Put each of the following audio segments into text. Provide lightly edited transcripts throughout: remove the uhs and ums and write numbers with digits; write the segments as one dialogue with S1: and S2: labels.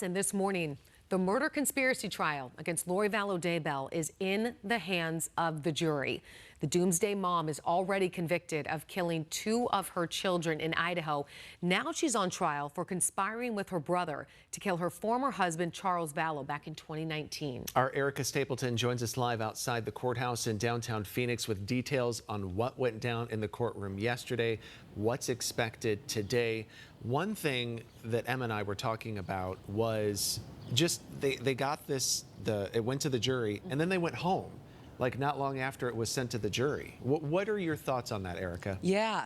S1: And this morning, the murder conspiracy trial against Lori Vallow Daybell is in the hands of the jury. The doomsday mom is already convicted of killing 2 of her children in Idaho. Now she's on trial for conspiring with her brother to kill her former husband, Charles Vallow, back in 2019.
S2: Our Erica Stapleton joins us live outside the courthouse in downtown Phoenix with details on what went down in the courtroom yesterday, what's expected today. One thing that Emma and I were talking about was just they got this, it went to the jury and then they went home, like not long after it was sent to the jury. What are your thoughts on that, Erica?
S3: Yeah,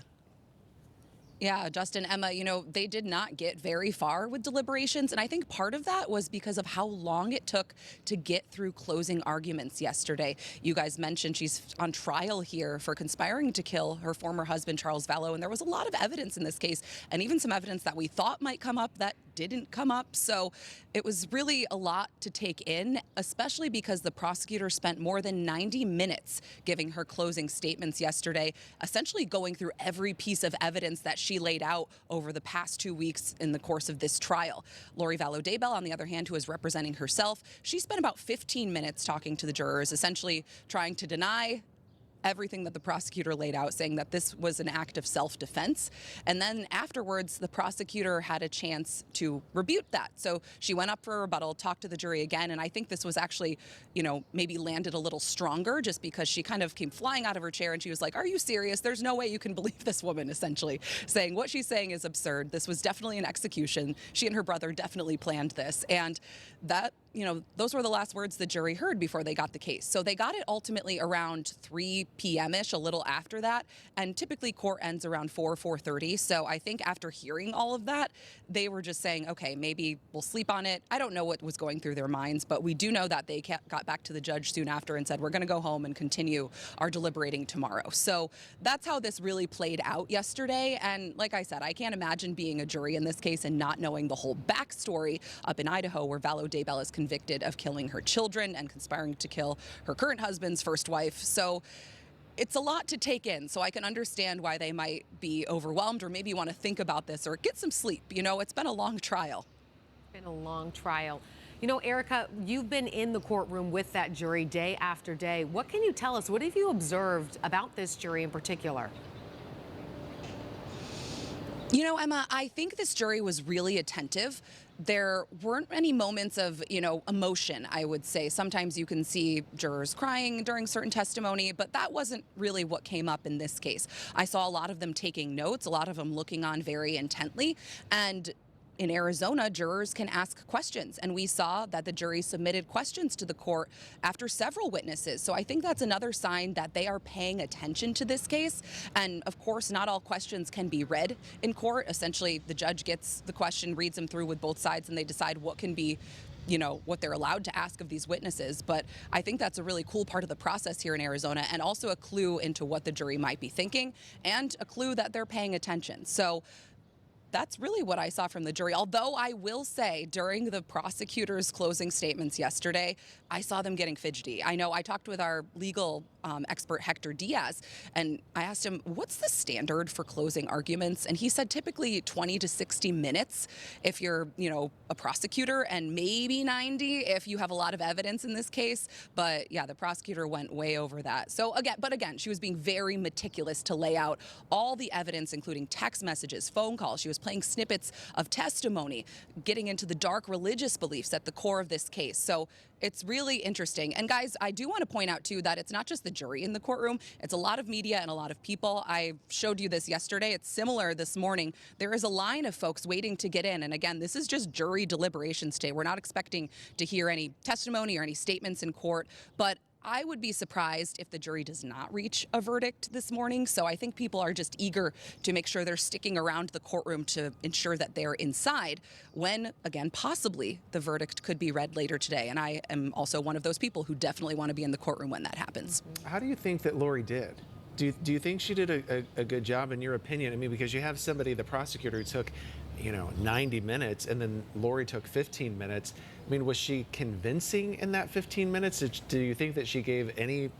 S3: Justin, Emma, they did not get very far with deliberations. And I think part of that was because of how long it took to get through closing arguments yesterday. You guys mentioned she's on trial here for conspiring to kill her former husband, Charles Vallow. And there was a lot of evidence in this case, and even some evidence that we thought might come up that didn't come up. So it was really a lot to take in, especially because the prosecutor spent more than 90 minutes giving her closing statements yesterday, essentially going through every piece of evidence that she laid out over the past 2 weeks in the course of this trial. Lori Vallow Daybell, on the other hand, who is representing herself, she spent about 15 minutes talking to the jurors, essentially trying to deny everything that the prosecutor laid out, saying that this was an act of self-defense. And then afterwards, the prosecutor had a chance to rebut that. So she went up for a rebuttal, talked to the jury again, and I think this was actually, maybe landed a little stronger just because she kind of came flying out of her chair and she was like, "Are you serious? There's no way you can believe this woman," essentially saying what she's saying is absurd. This was definitely an execution. She and her brother definitely planned this. And that, those were the last words the jury heard before they got the case. So they got it ultimately around 3 p.m.-ish, a little after that. And typically court ends around 4:30. So I think after hearing all of that, they were just saying, okay, maybe we'll sleep on it. I don't know what was going through their minds, but we do know that they got back to the judge soon after and said, we're going to go home and continue our deliberating tomorrow. So that's how this really played out yesterday. And like I said, I can't imagine being a jury in this case and not knowing the whole backstory up in Idaho, where Vallow Daybell is convicted of killing her children and conspiring to kill her current husband's first wife. So it's a lot to take in, so I can understand why they might be overwhelmed or maybe want to think about this or get some sleep. It's been a long trial.
S1: It's been a long trial. Erica, you've been in the courtroom with that jury day after day. What can you tell us? What have you observed about this jury in particular?
S3: Emma, I think this jury was really attentive. There weren't any moments of, emotion, I would say. Sometimes you can see jurors crying during certain testimony, but that wasn't really what came up in this case. I saw a lot of them taking notes, a lot of them looking on very intently. And in Arizona, jurors can ask questions, and we saw that the jury submitted questions to the court after several witnesses. So I think that's another sign that they are paying attention to this case. And of course, not all questions can be read in court. Essentially, the judge gets the question, reads them through with both sides, and they decide what can be what they're allowed to ask of these witnesses. But I think that's a really cool part of the process here in Arizona, and also a clue into what the jury might be thinking and a clue that they're paying attention. So that's really what I saw from the jury. Although I will say during the prosecutor's closing statements yesterday, I saw them getting fidgety. I know I talked with our legal expert, Hector Diaz, and I asked him, what's the standard for closing arguments? And he said typically 20 to 60 minutes if you're, a prosecutor, and maybe 90 if you have a lot of evidence in this case. But yeah, the prosecutor went way over that. So again, she was being very meticulous to lay out all the evidence, including text messages, phone calls. She was playing snippets of testimony, getting into the dark religious beliefs at the core of this case. So it's really interesting. And guys, I do want to point out too that it's not just the jury in the courtroom. It's a lot of media and a lot of people. I showed you this yesterday. It's similar this morning. There is a line of folks waiting to get in. And again, this is just jury deliberations today. We're not expecting to hear any testimony or any statements in court, but I would be surprised if the jury does not reach a verdict this morning. So I think people are just eager to make sure they're sticking around the courtroom to ensure that they're inside when, again, possibly the verdict could be read later today. And I am also one of those people who definitely want to be in the courtroom when that happens.
S2: How do you think that Lori did? Do you think she did a good job in your opinion? I mean, because you have somebody, the prosecutor, who took 90 minutes, and then Lori took 15 minutes. I mean, was she convincing in that 15 minutes? Do you think that she gave any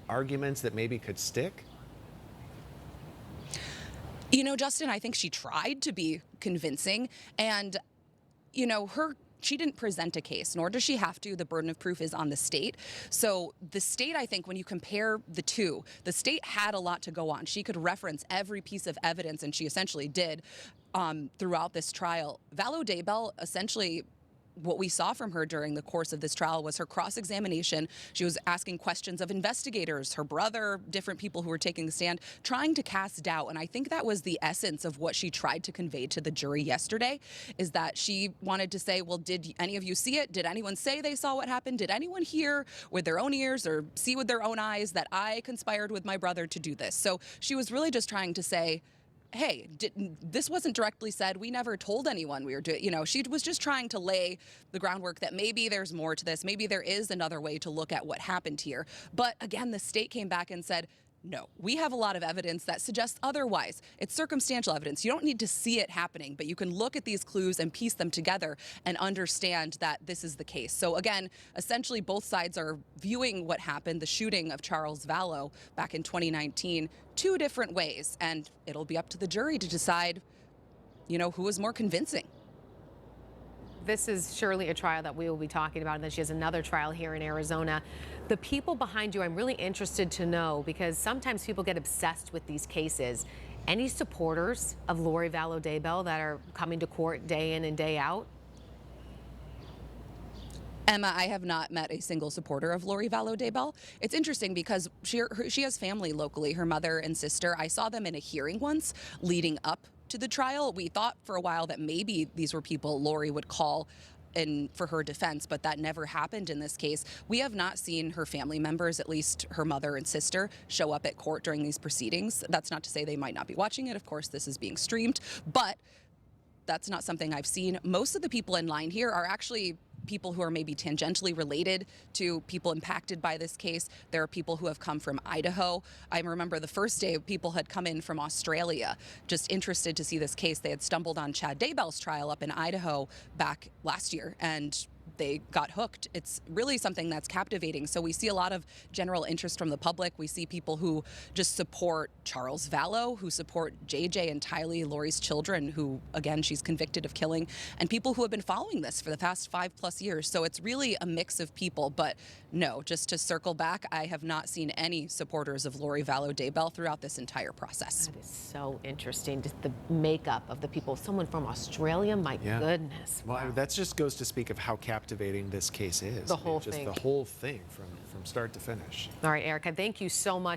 S2: arguments that maybe could stick?
S3: Justin, I think she tried to be convincing, and her she didn't present a case, nor does she have to. The burden of proof is on the state. So the state, I think, when you compare the two, the state had a lot to go on. She could reference every piece of evidence, and she essentially did throughout this trial. Vallow Daybell essentially, what we saw from her during the course of this trial was her cross-examination. She was asking questions of investigators, her brother, different people who were taking the stand, trying to cast doubt. And I think that was the essence of what she tried to convey to the jury yesterday, is that she wanted to say, well, did any of you see it? Did anyone say they saw what happened? Did anyone hear with their own ears or see with their own eyes that I conspired with my brother to do this? So she was really just trying to say, hey, this wasn't directly said. We never told anyone we were doing, she was just trying to lay the groundwork that maybe there's more to this. Maybe there is another way to look at what happened here. But again, the state came back and said, no, we have a lot of evidence that suggests otherwise. It's circumstantial evidence. You don't need to see it happening, but you can look at these clues and piece them together and understand that this is the case. So again, essentially both sides are viewing what happened, the shooting of Charles Vallow back in 2019, two different ways. And it'll be up to the jury to decide, who was more convincing.
S1: This is surely a trial that we will be talking about, and then she has another trial here in Arizona. The people behind you, I'm really interested to know, because sometimes people get obsessed with these cases. Any supporters of Lori Vallow Daybell that are coming to court day in and day out?
S3: Emma, I have not met a single supporter of Lori Vallow Daybell. It's interesting because she has family locally, her mother and sister. I saw them in a hearing once leading up to the trial. We thought for a while that maybe these were people Lori would call in for her defense, but that never happened in this case. We have not seen her family members, at least her mother and sister, show up at court during these proceedings. That's not to say they might not be watching it. Of course, this is being streamed, but that's not something I've seen. Most of the people in line here are actually people who are maybe tangentially related to people impacted by this case. There are people who have come from Idaho. I remember the first day people had come in from Australia, just interested to see this case. They had stumbled on Chad Daybell's trial up in Idaho back last year, and they got hooked. It's really something that's captivating. So we see a lot of general interest from the public. We see people who just support Charles Vallow, who support JJ and Tylee, Lori's children, who, again, she's convicted of killing, and people who have been following this for the past 5+ years. So it's really a mix of people. But no, just to circle back, I have not seen any supporters of Lori Vallow Daybell throughout this entire process.
S1: That is so interesting, just the makeup of the people. Someone from Australia, my goodness.
S2: Well,
S1: Wow.
S2: that just goes to speak of how captivating this case is.
S1: The whole
S2: just
S1: thing.
S2: the whole thing from start to finish.
S1: All right, Erica, thank you so much.